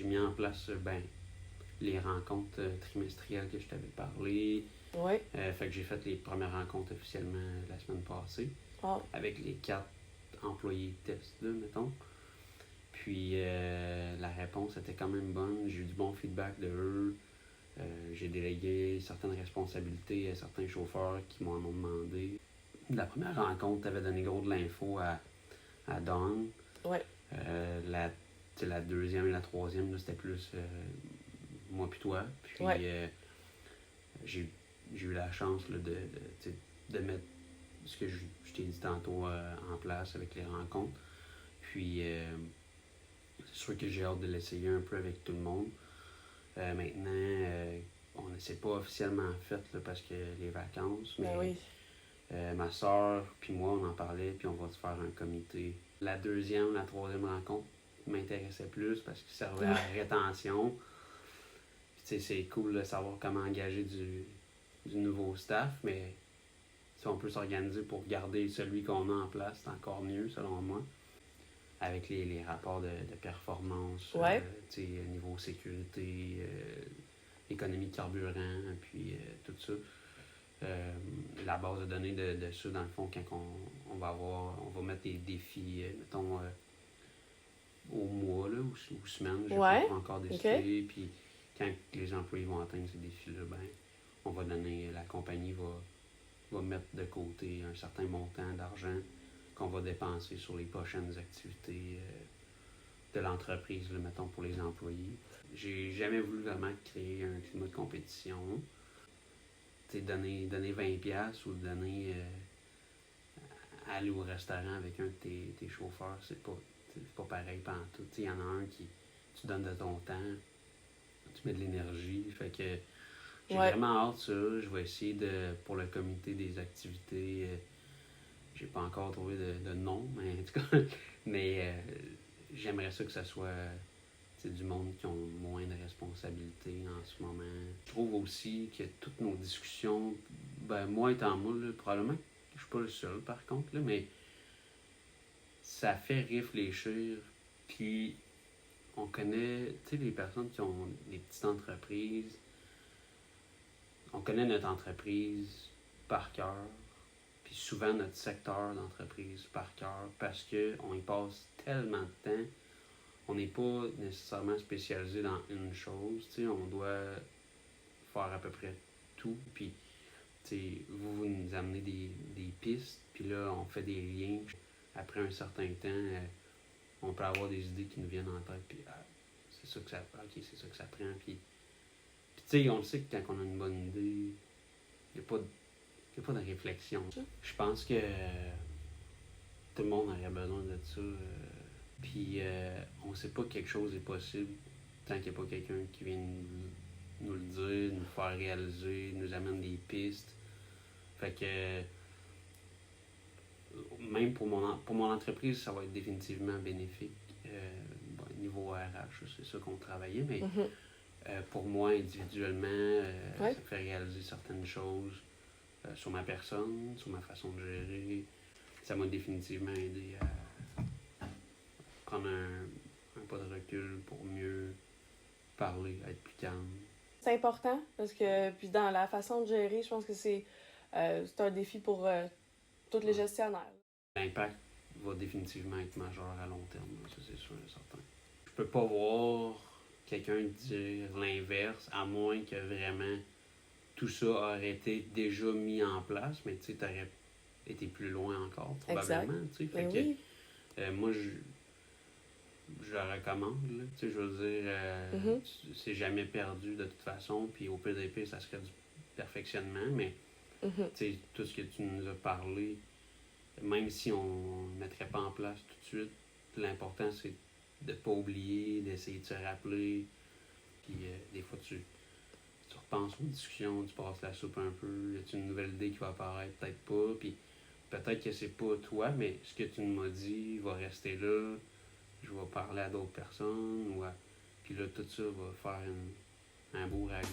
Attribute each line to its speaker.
Speaker 1: mis en place les rencontres trimestrielles que je t'avais parlé.
Speaker 2: Oui.
Speaker 1: Fait que j'ai fait les premières rencontres officiellement la semaine passée.
Speaker 2: Ah.
Speaker 1: Avec les 4 employés test, là, mettons. Puis la réponse était quand même bonne. J'ai eu du bon feedback de eux. J'ai délégué certaines responsabilités à certains chauffeurs qui m'en ont demandé. La première rencontre, t'avais donné gros de l'info à Dawn.
Speaker 2: Ouais.
Speaker 1: La deuxième et la troisième, là, c'était plus moi puis toi. Puis j'ai eu la chance là, de mettre ce que je t'ai dit tantôt en place avec les rencontres. Puis c'est sûr que j'ai hâte de l'essayer un peu avec tout le monde. Maintenant, on ne s'est pas officiellement fait là, parce que les vacances, mais
Speaker 2: oui.
Speaker 1: Ma soeur puis moi, on en parlait, puis on va se faire un comité. La deuxième, la troisième rencontre m'intéressait plus parce qu'il servait à la rétention. Puis, c'est cool de savoir comment engager du nouveau staff, mais si on peut s'organiser pour garder celui qu'on a en place, c'est encore mieux, selon moi. Avec les rapports de performance, niveau sécurité, économie de carburant, puis tout ça. La base de données de ça, dans le fond, quand on va mettre des défis, mettons, au mois là, ou semaine, je n'ai pas encore décidé. Okay. Puis quand les employés vont atteindre ces défis-là, on va donner, la compagnie va mettre de côté un certain montant d'argent qu'on va dépenser sur les prochaines activités de l'entreprise, là, mettons, pour les employés. J'ai jamais voulu vraiment créer un climat de compétition. Donner 20$ ou donner aller au restaurant avec un de tes chauffeurs, c'est pas pareil pantoute. Il y en a un qui tu donnes de ton temps, tu mets de l'énergie. Fait que j'ai vraiment hâte de ça. Je vais essayer pour le comité des activités. J'ai pas encore trouvé de nom, mais en tout cas, j'aimerais ça que ça soit du monde qui ont moins de responsabilités en ce moment. Je trouve aussi que toutes nos discussions, moi étant moi, là, probablement que je suis pas le seul par contre, là, mais ça fait réfléchir. Puis on connaît, les personnes qui ont des petites entreprises, on connaît notre entreprise par cœur, puis souvent notre secteur d'entreprise par cœur, parce qu'on y passe tellement de temps. On n'est pas nécessairement spécialisé dans une chose, on doit faire à peu près tout, puis vous nous amenez des pistes, puis là, on fait des liens. Après un certain temps, on peut avoir des idées qui nous viennent en tête, puis c'est ça que ça prend, c'est ça que ça prend, puis on le sait que quand on a une bonne idée, il n'y a pas de réflexion. Je pense que tout le monde aurait besoin de ça. Puis on ne sait pas que quelque chose est possible tant qu'il n'y a pas quelqu'un qui vient nous le dire, nous faire réaliser, nous amène des pistes. Fait que même pour mon entreprise, ça va être définitivement bénéfique. Niveau RH, c'est ça qu'on travaillait, mais pour moi individuellement, ça me fait réaliser certaines choses sur ma personne, sur ma façon de gérer. Ça m'a définitivement aidé à prendre un pas de recul pour mieux parler, être plus calme.
Speaker 2: C'est important parce que, puis dans la façon de gérer, je pense que c'est un défi pour tous les gestionnaires.
Speaker 1: L'impact va définitivement être majeur à long terme, ça c'est sûr et certain. Je peux pas voir quelqu'un dire l'inverse, à moins que vraiment tout ça aurait été déjà mis en place, mais tu sais, t'aurais été plus loin encore, probablement. Tu sais, fait que moi, je le recommande, là. Tu sais, je veux dire, c'est jamais perdu de toute façon, puis au pire des pires, ça serait du perfectionnement, mais tu sais, tout ce que tu nous as parlé, même si on ne mettrait pas en place tout de suite, l'important c'est de ne pas oublier, d'essayer de se rappeler, puis des fois tu repenses aux discussions, tu passes la soupe un peu, y a une nouvelle idée qui va apparaître, peut-être pas, puis peut-être que c'est pas toi, mais ce que tu m'as dit va rester là. Je vais parler à d'autres personnes, puis là, tout ça va faire un beau ragoût.